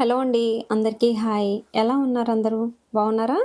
Hello అండి. అందరికీ hi. ఎలా ఉన్నారు అందరూ? బాగున్నారా?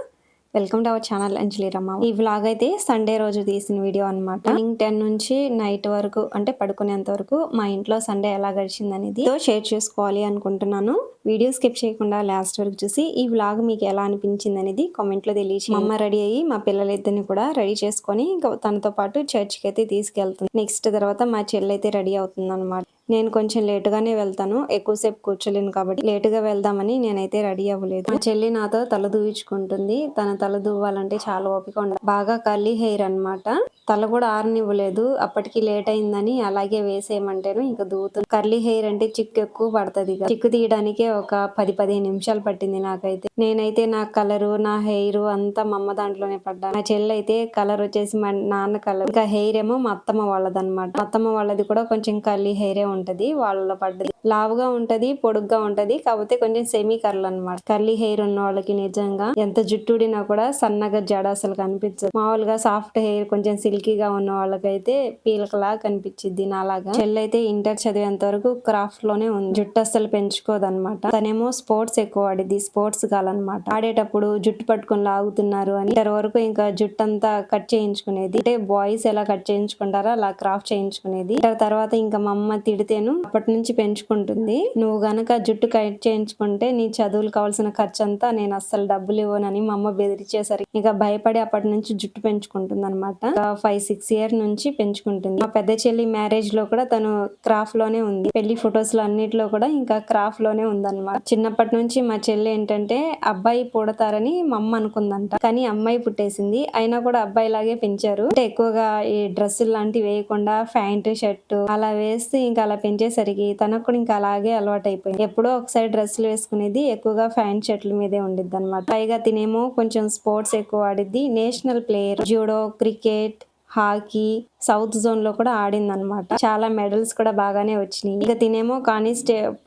వెల్కమ్ టు అవర్ ఛానల్ అంజలి రమ. ఈ వ్లాగ్ అయితే సండే రోజు తీసిన వీడియో అనమాట. మార్నింగ్ 10 నుంచి నైట్ వరకు అంటే పడుకునేంత వరకు మా ఇంట్లో సండే ఎలా గడిచిందనేది షేర్ చేసుకోవాలి అనుకుంటున్నాను. వీడియో స్కిప్ చేయకుండా లాస్ట్ వరకు చూసి ఈ వ్లాగ్ మీకు ఎలా అనిపించింది అనేది కామెంట్ లో తెలియచేయండి. మా అమ్మ రెడీ అయ్యి మా పిల్లలిద్దరిని కూడా రెడీ చేసుకొని ఇంకా తనతో పాటు చర్చ్ కి అయితే తీసుకెళ్తుంది. నెక్స్ట్ తర్వాత మా చెల్లి అయితే రెడీ అవుతుంది అనమాట. నేను కొంచెం లేటుగానే వెళ్తాను, ఎక్కువసేపు కూర్చోలేను కాబట్టి లేటుగా వెళ్దామని నేనైతే రెడీ అవ్వలేదు. మా చెల్లి నాతో తల దూయించుకుంటుంది. తన తల దూవాలంటే చాలా ఓపిక ఉండాలి. బాగా కర్లీ హెయిర్ అన్నమాట. తల కూడా ఆరనివ్వలేదు, అప్పటికి లేట్ అయిందని అలాగే వేసేయమంటేను ఇంకా దూవుతుంది. కర్లీ హెయిర్ అంటే చిక్కు ఎక్కువ పడుతుంది. చిక్కు తీయడానికే ఒక 10-15 నిమిషాలు పట్టింది నాకైతే. నేనైతే నా కలరు నా హెయిర్ అంతా మా అమ్మ దాంట్లోనే పడ్డా. మా చెల్లి అయితే కలర్ వచ్చేసి మా నాన్న కలర్, ఇంకా హెయిర్ ఏమో మా అత్తమ్మ వాళ్ళదన్నమాట. మా అత్తమ్మ వాళ్ళది కూడా కొంచెం కర్లీ హెయిరే ఉంటది, వాళ్ళలో పడ్డది. లావుగా ఉంటది, పొడుగ్గా ఉంటది, కాకపోతే కొంచెం సెమీ కర్ల్ అన్నమాట. కర్లీ హెయిర్ ఉన్న వాళ్ళకి నిజంగా ఎంత జుట్టుడినా కూడా సన్నగా జడ అసలు కనిపించదు. మామూలుగా సాఫ్ట్ హెయిర్ కొంచెం సిల్కీగా ఉన్న వాళ్ళకైతే పీలకలా కనిపించిద్ది నాలాగా. చెల్లైతే ఇంటర్ చదివేంత వరకు క్రాఫ్ట్ లోనే ఉంది. జుట్టు అస్సలు పెంచుకోదన్నమాట. తనేమో స్పోర్ట్స్ ఎక్కువ ఆడిద్ది, స్పోర్ట్స్ కాలన్నమాట. ఆడేటప్పుడు జుట్టు పట్టుకొని లాగుతున్నారు అని ఇంటర్ వరకు ఇంకా జుట్టు అంతా కట్ చేయించుకునేది. అంటే బాయ్స్ ఎలా కట్ చేయించుకుంటారో అలా క్రాఫ్ట్ చేయించుకునేది. ఇంటర్ తర్వాత ఇంకా మా అమ్మ తిడితేను అప్పటి నుంచి పెంచుకుంటుంది. నువ్వు గనక జుట్టు కట్ చేయించుకుంటే నీ చదువులు కావాల్సిన ఖర్చు అంతా నేను అస్సలు డబ్బులు ఇవ్వనని మా అమ్మ బెదిరించేసరికి ఇక భయపడి అప్పటి నుంచి జుట్టు పెంచుకుంటుంది అనమాట. 5-6 ఇయర్ నుంచి పెంచుకుంటుంది. మా పెద్ద చెల్లి మ్యారేజ్ లో కూడా తను క్రాఫ్ట్ లోనే ఉంది. పెళ్లి ఫొటోస్ లో అన్నిట్లో కూడా ఇంకా క్రాఫ్ట్ లోనే ఉందన్నమాట. చిన్నప్పటి నుంచి మా చెల్లి ఏంటంటే అబ్బాయి పుడతారని మా అమ్మ అనుకుందంట, కానీ అమ్మాయి పుట్టేసింది. అయినా కూడా అబ్బాయి లాగే పెంచారు. అంటే ఎక్కువగా ఈ డ్రెస్సులు లాంటివి వేయకుండా ప్యాంటు షర్టు అలా వేస్తే ఇంకా అలా పెంచేసరికి తనకు కూడా ఇంకా అలాగే అలవాటు అయిపోయింది. ఎప్పుడో ఒకసారి డ్రెస్సులు వేసుకునేది, ఎక్కువగా ప్యాంట్ షర్ట్ల మీదే ఉండిద్ది అనమాట. పైగా తినేమో కొంచెం స్పోర్ట్స్ ఎక్కువ ఆడిద్ది. National player, judo, cricket, hockey, south zone లో కూడా ఆడింది అనమాట. చాలా మెడల్స్ కూడా బాగానే వచ్చినాయి. ఇక తినేమో కానీ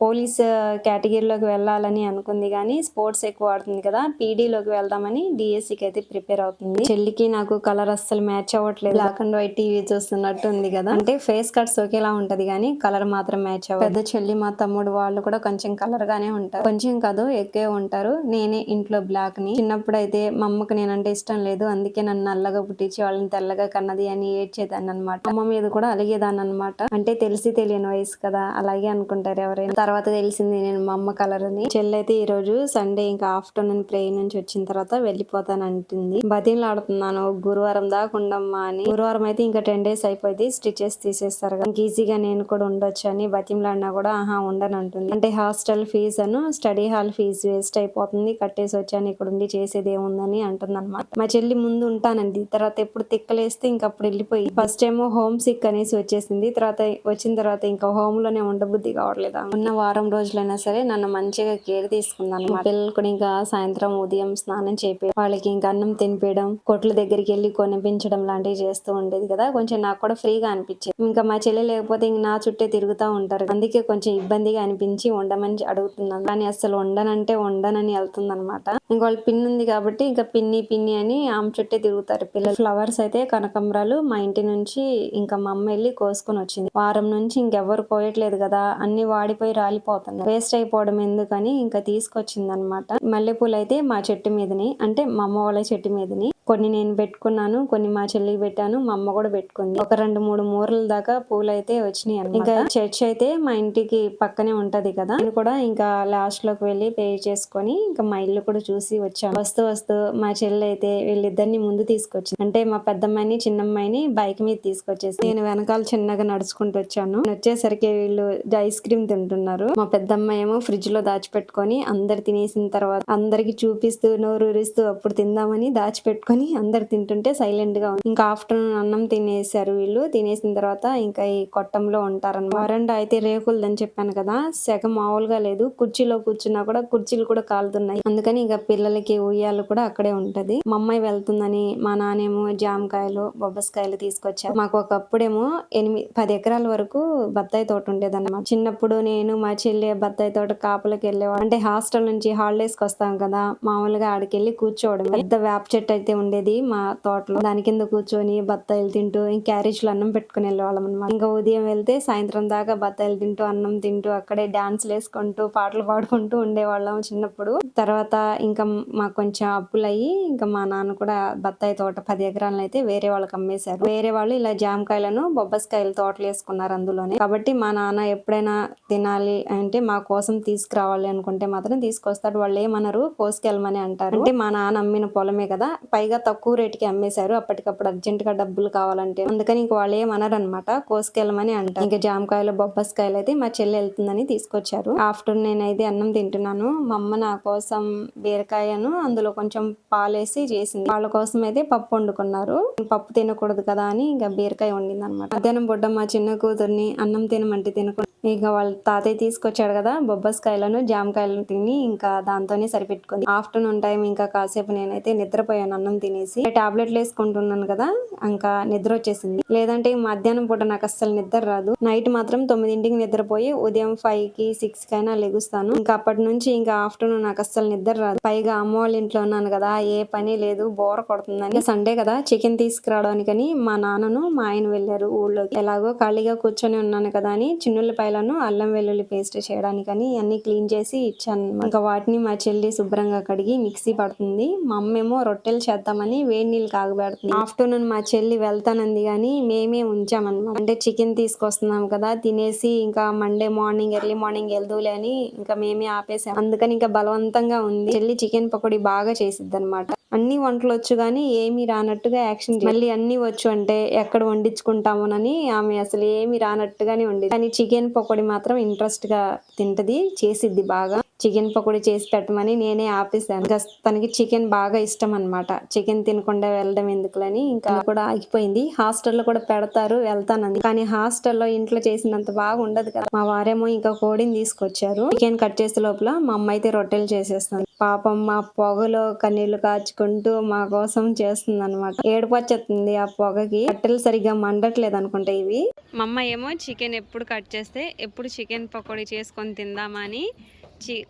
పోలీస్ కేటగిరీలోకి వెళ్ళాలని అనుకుంది, కానీ స్పోర్ట్స్ ఎక్కువ ఆడుతుంది కదా, పీడీలోకి వెళ్దామని డిఎస్సికి అయితే ప్రిపేర్ అవుతుంది. చెల్లికి నాకు కలర్ అస్సలు మ్యాచ్ అవ్వట్లేదు. బ్లాక్ అండ్ వైట్ టీవీ చూస్తున్నట్టు ఉంది కదా, అంటే ఫేస్ కట్స్ ఒకేలా ఉంటది కానీ కలర్ మాత్రం మ్యాచ్ అవ్వదు. పెద్ద చెల్లి మా తమ్ముడు వాళ్ళు కూడా కొంచెం కలర్ గానే ఉంటారు, కొంచెం కాదు ఎక్కువే ఉంటారు. నేనే ఇంట్లో బ్లాక్ ని. చిన్నప్పుడు అయితే మా అమ్మకి నేనంటే ఇష్టం లేదు, అందుకే నన్ను నల్లగా పుట్టించి వాళ్ళని తెల్లగా కన్నది అని ఏడ్చేదాన్ని అనమాట. అమ్మ మీద కూడా అలిగేదాన్ని అనమాట. అంటే తెలిసి తెలియని వయసు కదా, అలాగే అనుకుంటారు ఎవరైనా. తర్వాత తెలిసింది నేను మా అమ్మ కలర్ అని. చెల్లైతే ఈ రోజు సండే ఇంకా ఆఫ్టర్నూన్ ప్రేయర్ నుంచి వచ్చిన తర్వాత వెళ్ళిపోతాను అంటుంది. బతిమలాడుతున్నాను గురువారం దాకా ఉండమ్మా అని. గురువారం అయితే ఇంకా 10 days అయిపోయింది, స్టిచెస్ తీసేస్తారు కదా, ఇంక ఈజీగా నేను కూడా ఉండొచ్చు అని బతిమలాడినా కూడా ఆహా ఉండను అంటుంది. అంటే హాస్టల్ ఫీజు అను స్టడీ హాల్ ఫీజు వేస్ట్ అయిపోతుంది, కట్టేసి వచ్చాను, ఇక్కడ ఉండి చేసేది ఏముందని అంటుంది అనమాట. మా చెల్లి ముందు ఉంటానండి, తర్వాత ఎప్పుడు తిక్కలేస్తే ఇంకా అప్పుడు వెళ్ళిపోయి. ఫస్ట్ ఏమో హోమ్ సిక్ అనేసి వచ్చేసింది, తర్వాత వచ్చిన తర్వాత ఇంకా హోమ్ లోనే ఉండబుద్ధి కావట్లేదు. ఉన్న వారం రోజులైనా సరే నన్ను మంచిగా కేర్ తీసుకున్నాను. మా పిల్లలు కూడా ఇంకా సాయంత్రం ఉదయం స్నానం చేపి వాళ్ళకి ఇంకా అన్నం తినిపించడం, కొట్ల దగ్గరికి వెళ్ళి కొనిపించడం లాంటివి చేస్తూ ఉండేది కదా, కొంచెం నాకు కూడా ఫ్రీగా అనిపించేది. ఇంకా మా చెల్లి లేకపోతే ఇంక నా చుట్టే తిరుగుతూ ఉంటారు, అందుకే కొంచెం ఇబ్బందిగా అనిపించి ఉండమని అడుగుతున్నాను. కానీ అసలు ఉండనంటే ఉండనని వెళ్తుంది అనమాట. ఇంక వాళ్ళ పిన్ని ఉంది కాబట్టి ఇంకా పిన్ని పిన్ని అని ఆమె చుట్టే తిరుగుతారు పిల్లలు. ఫ్లవర్స్ అయితే కనకంబరాలు మా ఇంటి నుంచి ఇంకా మా అమ్మ వెళ్ళి కోసుకొని వచ్చింది. వారం నుంచి ఇంకెవ్వరు కోయట్లేదు కదా, అన్ని వాడిపోయి రాలిపోతున్నాయి, వేస్ట్ అయిపోవడం ఎందుకని ఇంకా తీసుకొచ్చింది అనమాట. మల్లెపూలు అయితే మా చెట్టు మీదని, అంటే మా అమ్మ వాళ్ళ చెట్టు మీదని కొన్ని నేను పెట్టుకున్నాను, కొన్ని మా చెల్లికి పెట్టాను, మా అమ్మ కూడా పెట్టుకుంది. ఒక 2-3 మూరల దాకా పూలు అయితే వచ్చినాయి అన్నమాట. ఇంకా చర్చ్ అయితే మా ఇంటికి పక్కనే ఉంటది కదా, నేను కూడా ఇంకా లాస్ట్ లోకి వెళ్ళి పే చేసుకొని ఇంకా మా ఇల్లు కూడా చూసి వచ్చాను. వస్తూ వస్తూ మా చెల్లి అయితే వీళ్ళిద్దరిని ముందు తీసుకొచ్చింది. అంటే మా పెద్దమ్మాయిని చిన్నమ్మాయిని బైక్ మీద తీసుకొచ్చేసి నేను వెనకాల చిన్నగా నడుచుకుంటూ వచ్చాను. వచ్చేసరికి వీళ్ళు ఐస్ క్రీమ్ తింటున్నారు. మా పెద్దమ్మాయి ఏమో ఫ్రిడ్జ్ లో దాచిపెట్టుకొని అందరు తినేసిన తర్వాత అందరికి చూపిస్తూ నోరూరిస్తూ అప్పుడు తిందామని దాచిపెట్టుకొని అందరు తింటుంటే సైలెంట్ గా ఉంది. ఇంకా ఆఫ్టర్నూన్ అన్నం తినేసారు వీళ్ళు. తినేసిన తర్వాత ఇంకా ఈ కొట్టంలో ఉంటారన్నమాట. వరండా అయితే రేకులదని చెప్పాను కదా, సెగ మామూలుగా లేదు. కుర్చీలో కూర్చున్నా కూడా కుర్చీలు కూడా కాలుతున్నాయి. అందుకని ఇంకా పిల్లలకి ఉయ్యాలు కూడా అక్కడే ఉంటది. మా అమ్మాయి వెళ్తుందని మా నానేమో జామకాయలు బొబ్బస్కాయలు తీసుకొచ్చారు. మాకు ఒకప్పుడేమో 8-10 ఎకరాల వరకు బత్తాయి తోట ఉండేదన్నమాట. చిన్నప్పుడు నేను మా చెల్లి బత్తాయి తోట కాపులకి వెళ్ళేవాడు. అంటే హాస్టల్ నుంచి హాలిడేస్ కి వస్తాం కదా, మామూలుగా ఆడికెళ్ళి కూర్చోవడం. పెద్ద వేప చెట్టు అయితే ఉండేది మా తోటలో. దాని కింద కూర్చొని బత్తాయిలు తింటూ క్యారేజ్లో అన్నం పెట్టుకుని వెళ్ళేవాళ్ళం అనమాట. ఇంకా ఉదయం వెళ్తే సాయంత్రం దాకా బత్తాయిలు తింటూ అన్నం తింటూ అక్కడే డాన్స్లు వేసుకుంటూ పాటలు పాడుకుంటూ ఉండేవాళ్ళం చిన్నప్పుడు. తర్వాత ఇంకా మాకు కొంచెం అప్పులయ్యి ఇంకా మా నాన్న కూడా బత్తాయి తోట 10 ఎకరాలను అయితే వేరే వాళ్ళకి అమ్మేశారు. వేరే వాళ్ళు ఇలా జామకాయలను బొబ్బస్కాయలు తోటలు వేసుకున్నారు అందులోనే. కాబట్టి మా నాన్న ఎప్పుడైనా తినాలి అంటే మా కోసం తీసుకురావాలి అనుకుంటే మాత్రం తీసుకొస్తాడు. వాళ్ళు ఏమన్నారు, కోసుకెళ్ళమని అంటారు. అంటే మా నాన్న అమ్మిన పొలమే కదా, పైగా తక్కువ రేటుకి అమ్మేశారు అప్పటికప్పుడు అర్జెంట్ గా డబ్బులు కావాలంటే. అందుకని ఇంక వాళ్ళు ఏమన్నారు అనమాట, కోసుకెళ్ళమని అంటారు. ఇంకా జామకాయలు బొబ్బస్కాయలు అయితే మా చెల్లి వెళ్తుందని తీసుకొచ్చారు. ఆఫ్టర్నూన్ నేనైతే అన్నం తింటున్నాను. మా అమ్మ నా కోసం బీరకాయను అందులో కొంచెం పాలేసి చేసింది. వాళ్ళ కోసం అయితే పప్పు వండుకున్నారు. పప్పు తినకూడదు కదా అని ఇంకా బీరకాయ వండింది అనమాట. మధ్యాహ్నం పూట మా చిన్న కూతుర్ని అన్నం తినమంటే తినకుండా ఇక వాళ్ళ తాతయ్య తీసుకొచ్చాడు కదా బొబ్బస్కాయలను జామకాయలను తిని ఇంకా దాంతోనే సరిపెట్టుకుంది. ఆఫ్టర్నూన్ టైం ఇంకా కాసేపు నేనైతే నిద్రపోయాను అన్నం తినేసి. టాబ్లెట్లు వేసుకుంటున్నాను కదా, ఇంకా నిద్ర వచ్చేసింది. లేదంటే మధ్యాహ్నం పూట నాకు అస్సలు నిద్ర రాదు. నైట్ మాత్రం 9ంటికి నిద్రపోయి ఉదయం 5కి 6కి అయినా లెగుస్తాను. ఇంకా అప్పటి నుంచి ఇంకా ఆఫ్టర్నూన్ నాకు అస్సలు నిద్ర రాదు. పైగా అమ్మ వాళ్ళ ఇంట్లో ఉన్నాను కదా, ఏ పని లేదు, బోర్ కొడుతుందని సండే కదా చికెన్ తీసుకురావడానికని మా నాన్నను మా ఆయన వెళ్ళారు ఊళ్ళోకి. ఎలాగో ఖాళీగా కూర్చొని ఉన్నాను కదా అని చిన్నులపాయలను అల్లం వెల్లుల్లి పేస్ట్ చేయడానికని అన్ని క్లీన్ చేసి ఇచ్చాను. ఇంకా వాటిని మా చెల్లి శుభ్రంగా కడిగి మిక్సీ పడుతుంది. మా అమ్మేమో రొట్టెలు చేద్దామని వేడి నీళ్ళు కాగబెడుతుంది. ఆఫ్టర్నూన్ మా చెల్లి వెళ్తానంది కానీ మేమే ఉంచామన్నమాట. అంటే చికెన్ తీసుకొస్తున్నాం కదా, తినేసి ఇంకా మండే మార్నింగ్ ఎర్లీ మార్నింగ్ వెళ్దూలే అని ఇంకా మేమే ఆపేసాం. అందుకని ఇంకా బలవంతంగా ఉంది. చెల్లి చికెన్ పకోడీ బాగా చేసిద్ది అనమాట. అన్ని వంటలు వచ్చు కానీ ఏమీ రానట్టుగా యాక్షన్ మళ్ళీ అన్ని వచ్చు అంటే ఎక్కడ వండించుకుంటామోనని ఆమె అసలు ఏమి రానట్టుగానే ఉండేది. కానీ చికెన్ పకోడీ మాత్రం ఇంట్రెస్ట్ గా తింటది, చేసిద్ది బాగా. చికెన్ పకోడీ చేసి పెట్టమని నేనే ఆపేసాను. ఇంకా తనకి చికెన్ బాగా ఇష్టం అనమాట. చికెన్ తినకుండా వెళ్ళడం ఎందుకులని ఇంకా కూడా ఆగిపోయింది. హాస్టల్లో కూడా పెడతారు వెళ్తానంది, కానీ హాస్టల్లో ఇంట్లో చేసినంత బాగా ఉండదు కదా. మా వారేమో ఇంకా కోడిని తీసుకొచ్చారు. చికెన్ కట్ చేసే లోపల మా అమ్మ అయితే రొట్టెలు చేసేస్తుంది. పాపం మా పొగలో కన్నీళ్లు కాచుకుంటూ మా కోసం చేస్తుంది అనమాట. ఏడుపు వచ్చేస్తుంది ఆ పొగకి. కట్టెలు సరిగ్గా మండట్లేదు అనుకుంటా ఇవి. మా అమ్మ ఏమో చికెన్ ఎప్పుడు కట్ చేస్తే ఎప్పుడు చికెన్ పకోడీ చేసుకొని తిందామని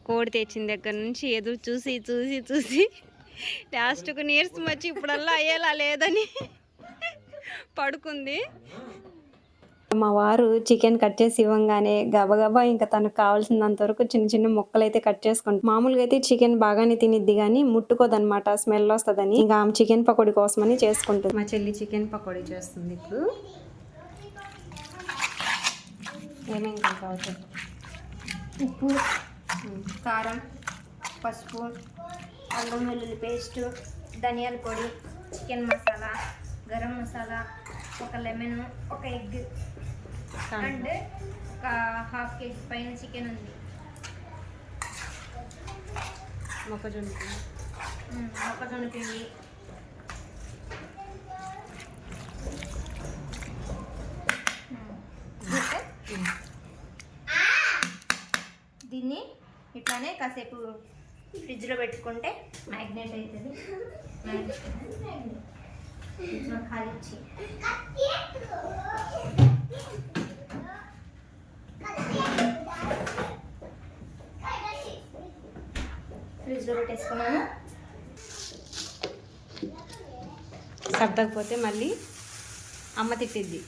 కోడి తెచ్చిన దగ్గర నుంచి ఎదురు చూసి చూసి చూసి లాస్ట్కు నీరసం వచ్చి ఇప్పుడల్లా అయ్యేలా లేదని పడుకుంది. మా వారు చికెన్ కట్ చేసి ఇవ్వంగానే గబగబా ఇంకా తనకు కావాల్సినంత వరకు చిన్న చిన్న ముక్కలు అయితే కట్ చేసుకుంటాం. మామూలుగా అయితే చికెన్ బాగానే తినిద్ది కానీ ముట్టుకోదనమాట, స్మెల్ వస్తుందని. ఇంకా ఆమె చికెన్ పకోడీ కోసమని చేసుకుంటుంది. మా చెల్లి చికెన్ పకోడీ చేస్తుంది ఇప్పుడు. ఏమేమి కావచ్చు, ఉప్పు, కారం, పసుపు, అల్లం వెల్లుల్లి పేస్టు, ధనియాల పొడి, చికెన్ మసాలా, గరం మసాలా, ఒక లెమన్, ఒక ఎగ్ అండ్ ఒక ½ కేజీ పైన చికెన్ ఉంది. మొక్కజొన్న పిండి, దీన్ని ఇట్లానే కాసేపు ఫ్రిడ్జ్లో పెట్టుకుంటే మ్యాగ్నేట్ అవుతుంది. కాలిచ్చి ఫ్రిడ్జ్లో పెట్టేసుకున్నాను. సర్దకపోతే మళ్ళీ అమ్మ తిట్టిద్ది.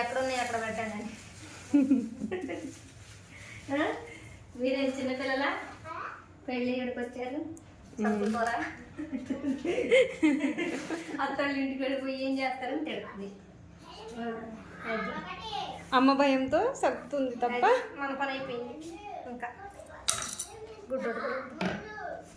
అక్కడ ఉన్నాయి అక్కడ పెట్టానని. మీరేం చిన్నపిల్లల పెళ్ళి ఇక్కడికి వచ్చారు, చదువుకోరా, అత్తళ్ళు ఇంటికి వెళ్ళిపోయి ఏం చేస్తారని తిడుతుంది. అమ్మ భయంతో సర్దుతుంది తప్ప మన పని అయిపోయింది. ఇంకా గుడ్డు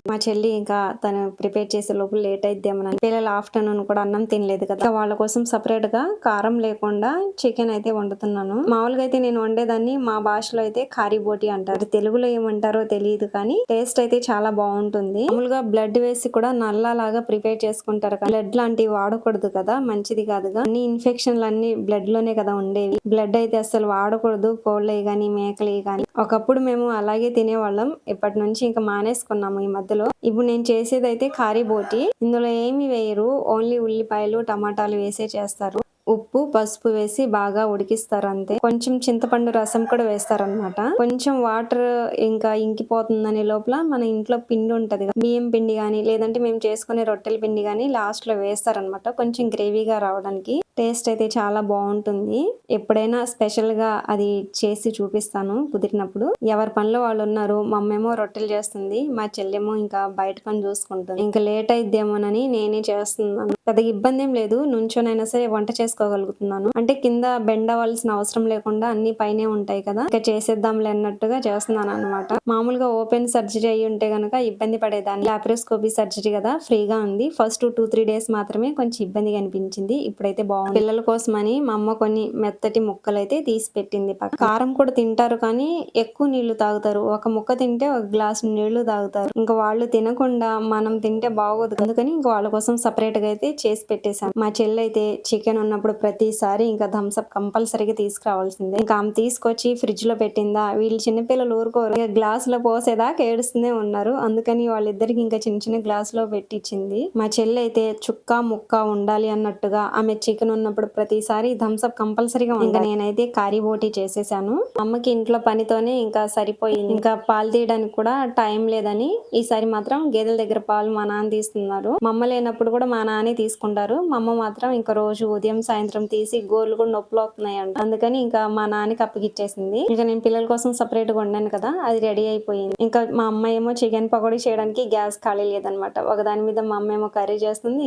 మా చెల్లి ఇంకా తను ప్రిపేర్ చేసే లోపల లేట్ అయిద్దామని పిల్లలు ఆఫ్టర్నూన్ కూడా అన్నం తినలేదు కదా, వాళ్ళ కోసం సపరేట్ గా కారం లేకుండా చికెన్ అయితే వండుతున్నాను. మామూలుగా అయితే నేను వండేదాన్ని మా భాషలో అయితే కారీ బోటి అంటారు, తెలుగులో ఏమంటారో తెలియదు కానీ టేస్ట్ అయితే చాలా బాగుంటుంది. మామూలుగా బ్లడ్ వేసి కూడా నల్లలాగా ప్రిపేర్ చేసుకుంటారు. బ్లడ్ లాంటివి వాడకూడదు కదా, మంచిది కాదుగా. అన్ని ఇన్ఫెక్షన్లు అన్ని బ్లడ్ లోనే కదా ఉండేవి. బ్లడ్ అయితే అసలు వాడకూడదు, కోళ్ళవి గానీ మేకలవి గానీ. ఒకప్పుడు మేము అలాగే తినేవాళ్ళం, ఇప్పటి నుంచి ఇంకా మానేసుకున్నాము ఈ మధ్యలో. ఇప్పుడు నేను చేసేది అయితే కారీ బోటి. ఇందులో ఏమి వేయరు, ఓన్లీ ఉల్లిపాయలు టమాటాలు వేసే చేస్తారు. ఉప్పు పసుపు వేసి బాగా ఉడికిస్తారు అంతే. కొంచెం చింతపండు రసం కూడా వేస్తారనమాట. కొంచెం వాటర్ ఇంకా ఇంకిపోతుందనే లోపల మన ఇంట్లో పిండి ఉంటది కదా, బియ్యం పిండి గానీ లేదంటే మేము చేసుకునే రొట్టెల పిండి గానీ లాస్ట్ లో వేస్తారనమాట, కొంచెం గ్రేవీగా రావడానికి. టేస్ట్ అయితే చాలా బాగుంటుంది. ఎప్పుడైనా స్పెషల్ గా అది చేసి చూపిస్తాను కుదిరినప్పుడు. ఎవరి పనిలో వాళ్ళు ఉన్నారు. మా అమ్మేమో రొట్టెలు చేస్తుంది, మా చెల్లెమో ఇంకా బయట పని చూసుకుంటుంది. ఇంకా లేట్ అయిద్దేమోనని నేనే చేస్తున్నాను. పెద్దగా ఇబ్బంది ఏం లేదు, నుంచోనైనా సరే వంట చేసుకోగలుగుతున్నాను. అంటే కింద బెండ్ అవ్వాల్సిన అవసరం లేకుండా అన్ని పైనే ఉంటాయి కదా, ఇంకా చేసేద్దాంలే అన్నట్టుగా చేస్తున్నాను అనమాట. మామూలుగా ఓపెన్ సర్జరీ అయ్యి ఉంటే గనక ఇబ్బంది పడేదాన్ని. లాప్రోస్కోపీ సర్జరీ కదా, ఫ్రీగా ఉంది. ఫస్ట్ 2-3 డేస్ మాత్రమే కొంచెం ఇబ్బందిగా అనిపించింది, ఇప్పుడైతే బాగుంది. పిల్లల కోసమని మా అమ్మ కొన్ని మెత్తటి ముక్కలు అయితే తీసి పెట్టింది. కారం కూడా తింటారు కానీ ఎక్కువ నీళ్లు తాగుతారు. ఒక ముక్క తింటే ఒక గ్లాసు నీళ్లు తాగుతారు. ఇంకా వాళ్ళు తినకుండా మనం తింటే బాగోదు, అందుకని ఇంకా వాళ్ళ కోసం సపరేట్ గా అయితే చేసి పెట్టేశాను. మా చెల్లి అయితే చికెన్ ఉన్నప్పుడు ప్రతిసారి ఇంకా థమ్స్అప్ కంపల్సరీగా తీసుకురావాల్సిందే. ఇంకా ఆమె తీసుకొచ్చి ఫ్రిడ్జ్ లో పెట్టిందా, వీళ్ళు చిన్నపిల్లలు ఊరుకోరు, ఇక గ్లాస్ లో పోసేదాకా ఏడుస్తూనే ఉన్నారు. అందుకని వాళ్ళిద్దరికి ఇంకా చిన్న చిన్న గ్లాస్ లో పెట్టించింది. మా చెల్లి అయితే చుక్క ముక్క ఉండాలి అన్నట్టుగా ఆమె చికెన్ ఉన్నప్పుడు ప్రతిసారి థమ్స్అప్ కంపల్సరీగా. ఇంకా నేనైతే కారీ బోటీ చేసేసాను. అమ్మకి ఇంట్లో పనితోనే ఇంకా సరిపోయింది. ఇంకా పాలు తీయడానికి కూడా టైం లేదని ఈసారి మాత్రం గేదెల దగ్గర పాలు మా నాన్న తీస్తున్నారు. మా అమ్మ లేనప్పుడు కూడా మా నాన్నే తీసుకుంటారు. మా అమ్మ మాత్రం ఇంకా రోజు ఉదయం సాయంత్రం తీసి గోర్లు కూడా నొప్పులు అవుతున్నాయంట, అందుకని ఇంకా మా నాన్నకి అప్పగిచ్చేసింది. ఇంకా నేను పిల్లల కోసం సపరేట్ గా వండాను కదా, అది రెడీ అయిపోయింది. ఇంకా మా అమ్మ ఏమో చికెన్ పకోడీ చేయడానికి గ్యాస్ ఖాళీ లేదనమాట. ఒకదాని మీద మా అమ్మ ఏమో కర్రీ చేస్తుంది,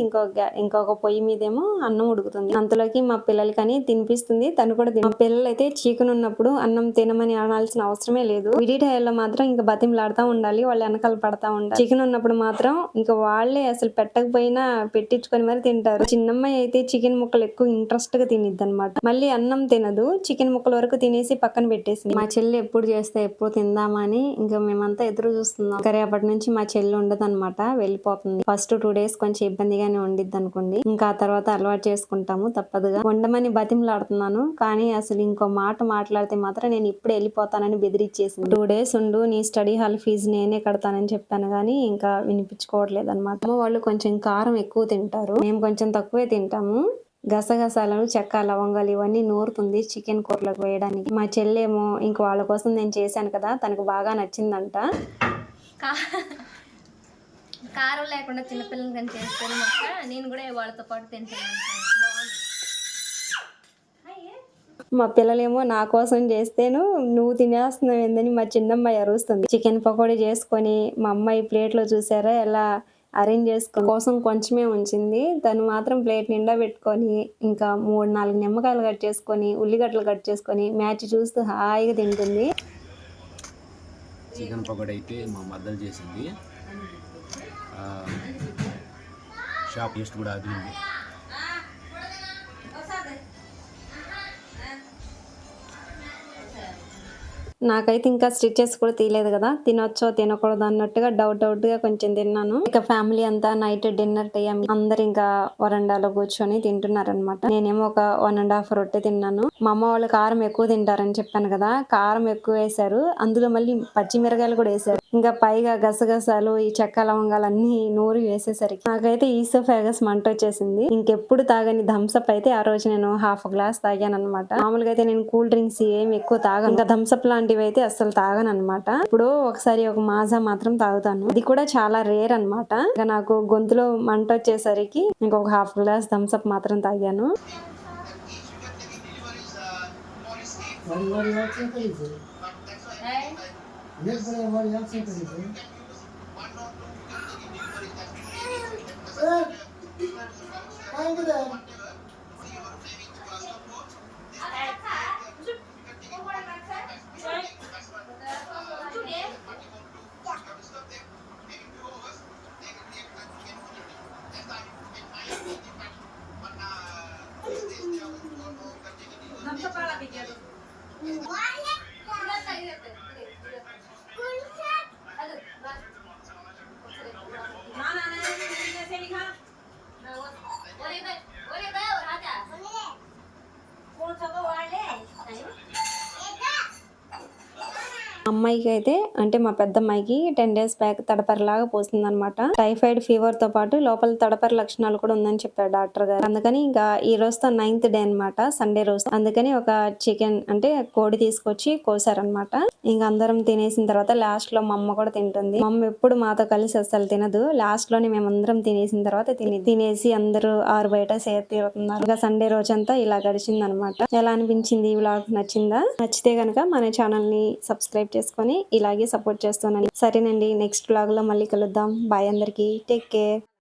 ఇంకొక పొయ్యి మీదేమో అన్నం ఉడుకుతుంది. అంతలోకి మా పిల్లలకని తినిపిస్తుంది, తను కూడా మా పిల్లలు అయితే చికెన్ ఉన్నప్పుడు అన్నం తినమని అనాల్సిన అవసరమే లేదు. విడి టైంలో మాత్రం ఇంకా బతిమలాడుతూ ఉండాలి, వాళ్ళు వెనకాల పడతా ఉండాలి. చికెన్ ఉన్నప్పుడు మాత్రం ఇంకా వాళ్ళే అసలు పెట్టకపోయినా పెట్టించుకొని మరి తింటారు. చిన్నమ్మాయి అయితే చికెన్ ముక్కలు ఎక్కువ ఇంట్రెస్ట్ గా తినిద్ది అనమాట. మళ్ళీ అన్నం తినదు, చికెన్ ముక్కల వరకు తినేసి పక్కన పెట్టేసింది. మా చెల్లి ఎప్పుడు చేస్తే ఎప్పుడు తిందామని ఇంకా మేమంతా ఎదురు చూస్తున్నాం. రేపటి నుంచి మా చెల్లి ఉండదు అనమాట, వెళ్ళిపోతుంది. ఫస్ట్ 2 డేస్ కొంచెం ఇబ్బందిగానే ఉండిద్ది అనుకోండి, ఇంకా ఆ తర్వాత అలవాటు చేసుకుంటాము తప్పదుగా. వండమని బతిమలాడుతున్నాను కానీ అసలు ఇంకో మాట మాట్లాడితే మాత్రం నేను ఇప్పుడు వెళ్ళిపోతానని బెదిరించేసింది. 2 డేస్ ఉండు, నీ స్టడీ హాల్ ఫీజు నేనే కడతానని చెప్పాను కానీ ఇంకా వినిపించుకోవట్లేదు అనమాట. అమ్మ వాళ్ళు కొంచెం కారం ఎక్కువ తింటారు, మేము కొంచెం తక్కువే తింటాము. గసగసాలను చెక్క లవంగాలు ఇవన్నీ నూరుతుంది చికెన్ కూరలకు వేయడానికి. మా చెల్లేమో ఇంక వాళ్ళ కోసం నేను చేశాను కదా, తనకు బాగా నచ్చిందంట. కారం లేకుండా చిన్నపిల్లలు కానీ చేస్తాను మొక్క, నేను కూడా వాళ్ళతో పాటు తింటాను. మా పిల్లలేమో నా కోసం చేస్తేను నువ్వు తినేస్తున్నావు ఏందని మా చిన్నమ్మాయి అరుస్తుంది. చికెన్ పకోడీ చేసుకొని మా అమ్మాయి ప్లేట్లో చూసారా ఎలా అరేంజ్ చేసుకుని కోసం కొంచెమే ఉంచింది, తను మాత్రం ప్లేట్ నిండా పెట్టుకొని ఇంకా 3-4 నిమ్మకాయలు కట్ చేసుకొని ఉల్లిగడ్డలు కట్ చేసుకొని మ్యాచ్ చూస్తూ హాయిగా తింటుంది. చికెన్ పకోడీ అయితే మా మద్దలు చేసింది, షాప్ టేస్ట్ కూడా అదిరింది. నాకైతే ఇంకా స్టిచెస్ కూడా తీయలేదు కదా, తినొచ్చో తినకూడదు అన్నట్టుగా డౌట్ గా కొంచెం తిన్నాను. ఇక ఫ్యామిలీ అంతా నైట్ డిన్నర్ టైం అందరు ఇంకా వరండాలో కూర్చొని తింటున్నారనమాట. నేనేమో ఒక 1.5 రొట్టె తిన్నాను. మా అమ్మ వాళ్ళు కారం ఎక్కువ తింటారని చెప్పాను కదా, కారం ఎక్కువ వేశారు, అందులో మళ్ళీ పచ్చిమిరకాయలు కూడా వేశారు. ఇంకా పైగా గసగసాలు ఈ చెక్క లవంగాలు అన్ని నూరి వేసేసరికి నాకైతే ఈసోఫాగస్ మంట వచ్చేసింది. ఇంకెప్పుడు తాగని థమ్స్అప్ అయితే ఆ రోజు నేను 1/2 గ్లాస్ తాగాను అనమాట. మామూలుగా అయితే నేను కూల్ డ్రింక్స్ ఏమి ఎక్కువ తాగను, ఇంకా థమ్స్అప్ లాంటివి అయితే అస్సలు తాగను అనమాట. ఇప్పుడు ఒకసారి ఒక మాజా మాత్రం తాగుతాను, అది కూడా చాలా రేర్ అనమాట. ఇంకా నాకు గొంతులో మంట వచ్చేసరికి ఇంకొక 1/2 గ్లాస్ థమ్స్అప్ మాత్రం తాగాను. అమ్మాయికి అయితే అంటే మా పెద్ద అమ్మాయికి 10 డేస్ బ్యాక్ తడపరిలాగా పోస్తుంది అనమాట. టైఫాయిడ్ ఫీవర్ తో పాటు లోపల తడపరి లక్షణాలు కూడా ఉందని చెప్పారు డాక్టర్ గారు. అందుకని ఇంకా ఈ రోజుతో 9th డే అనమాట, సండే రోజు. అందుకని ఒక చికెన్ అంటే కోడి తీసుకొచ్చి కోసారనమాట. ఇంకా అందరం తినేసిన తర్వాత లాస్ట్ లో మా అమ్మ కూడా తింటుంది. మా అమ్మ ఎప్పుడు మాతో కలిసి అస్సలు తినదు. లాస్ట్ లోనే మేమందరం తినేసిన తర్వాత తినేసి అందరూ ఆరు బయట సేర్ తీరుతున్నారు. ఇంకా సండే రోజంతా ఇలా గడిచింది అనమాట. ఎలా అనిపించింది ఈ వ్లాగ్? నచ్చిందా? నచ్చితే గనక మన ఛానల్ ని సబ్స్క్రైబ్ చేసుకొని ఇలాగే సపోర్ట్ చేస్తానండి. సరేనండి, నెక్స్ట్ వ్లాగ్ లో మళ్ళీ కలుద్దాం. బాయ్ అందరికి, టేక్ కేర్.